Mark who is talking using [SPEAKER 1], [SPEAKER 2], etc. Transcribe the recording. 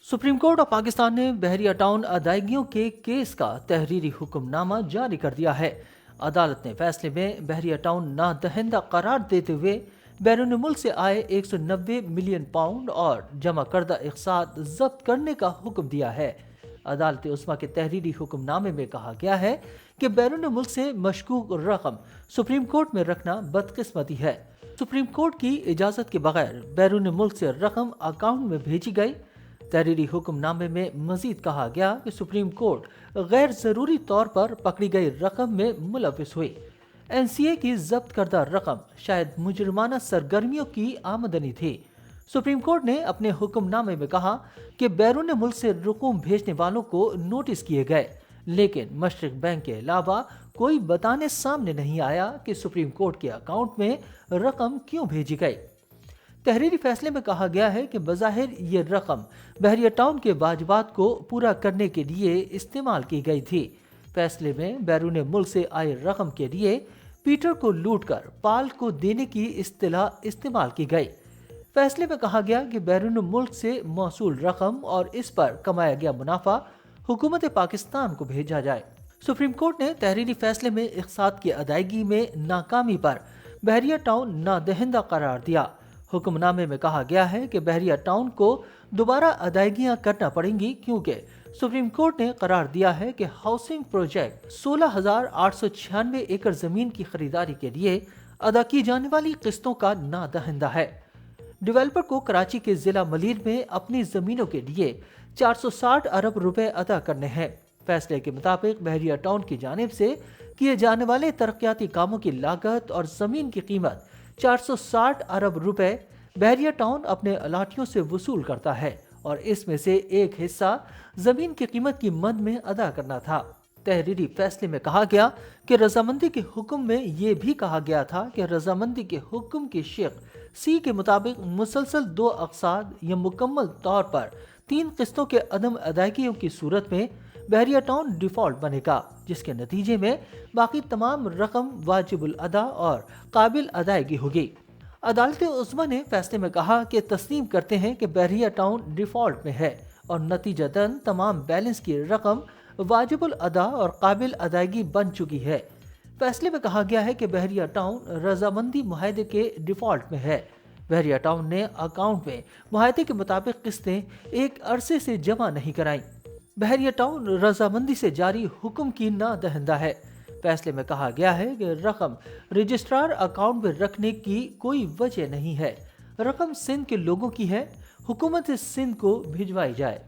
[SPEAKER 1] Supreme court of Pakistan ने बहरिया town अदायगियों के case का तहरीरी हुक्मनामा जारी कर दिया है। अदालत ने फैसले में बहरिया टाउन नादहिंदा करार देते हुए बैरून मुल्क से आए 190 मिलियन पाउंड और जमा करदा इकसाद जब्त करने का हुक्म दिया है। अदालत उस्मा के तहरीरी हुक्मनामे में कहा गया है कि बैरून मुल्क से मशकूक रकम सुप्रीम कोर्ट में रखना बदकिस्मती है। सुप्रीम कोर्ट की इजाजत के बगैर बैरून मुल्क से रकम अकाउंट में भेजी गई। तहरीरी हुक्मनामे में मजीद कहा गया कि सुप्रीम कोर्ट गैर जरूरी तौर पर पकड़ी गई रकम में मुलविस हुई। एनसीए की जब्त करदा रकम शायद मुजरमाना सरगर्मियों की आमदनी थी। सुप्रीम कोर्ट ने अपने हुक्मनामे में कहा कि बैरून मुल्क से रकूम भेजने वालों को नोटिस किए गए, लेकिन मशरक बैंक के अलावा कोई बताने सामने नहीं आया कि सुप्रीम कोर्ट के अकाउंट में रकम क्यों भेजी गई। तहरीरी फैसले में कहा गया है कि बज़ाहिर ये रकम बहरिया टाउन के वाजिबात को पूरा करने के लिए इस्तेमाल की गई थी। फैसले में बैरून मुल्क से आए रकम के लिए पीटर को लूटकर पाल को देने की इस्तिलाह इस्तेमाल की गई। फैसले में कहा गया कि बैरून मुल्क से मौसूल रकम और इस पर कमाया गया मुनाफा हुकूमत पाकिस्तान को भेजा जाए। सुप्रीम कोर्ट ने तहरीरी फैसले में इक़साद की अदायगी में नाकामी पर बहरिया टाउन नादहिंदा करार दिया। हुक्मनामे में कहा गया है कि बहरिया टाउन को दोबारा अदायगियां करना पड़ेंगी, क्योंकि सुप्रीम कोर्ट ने करार दिया है कि हाउसिंग प्रोजेक्ट 16,896 एकड़ जमीन की खरीदारी के लिए अदा की जाने वाली किस्तों का नादहिंदा है। डेवलपर को कराची के जिला मलीर में अपनी जमीनों के लिए 460 अरब रुपए अदा करने हैं। फैसले के मुताबिक बहरिया टाउन की जानिब से किए जाने वाले तरक्याती कामों की लागत और जमीन की कीमत 460 अरब रुपए बहरिया टाउन अपने अलाटियों से वसूल करता है और इसमें से एक हिस्सा जमीन की कीमत की मद में अदा करना था। तहरीरी फैसले में कहा गया कि रजामंदी के हुक्म में यह भी कहा गया था कि रजामंदी के हुक्म की शिक सी के मुताबिक मुसलसल 2 अक़साद या मुकम्मल तौर पर 3 किस्तों के अदम अदायगियों की सूरत में बहरिया टाउन डिफॉल्ट बनेगा, जिसके नतीजे में बाकी तमाम रकम वाजिबुल अदा और काबिल अदायगी होगी। अदालत उस्मा ने फैसले में कहा कि तस्लीम करते हैं कि बहरिया टाउन डिफॉल्ट में है और नतीजतन तमाम बैलेंस की रकम वाजिबुल अदा और काबिल अदायगी बन चुकी है। फैसले में कहा गया है कि बहरिया टाउन रजामंदी मुआहदे के डिफॉल्ट में है। बहरिया टाउन ने अकाउंट में मुआहदे के मुताबिक किस्तें एक अरसे से जमा नहीं कराई। बहरिया टाउन रजामंदी से जारी हुक्म की नादहिंदा है। फैसले में कहा गया है कि रकम रजिस्ट्रार अकाउंट में रखने की कोई वजह नहीं है। रकम सिंध के लोगों की है, हुकूमत सिंध को भिजवाई जाए।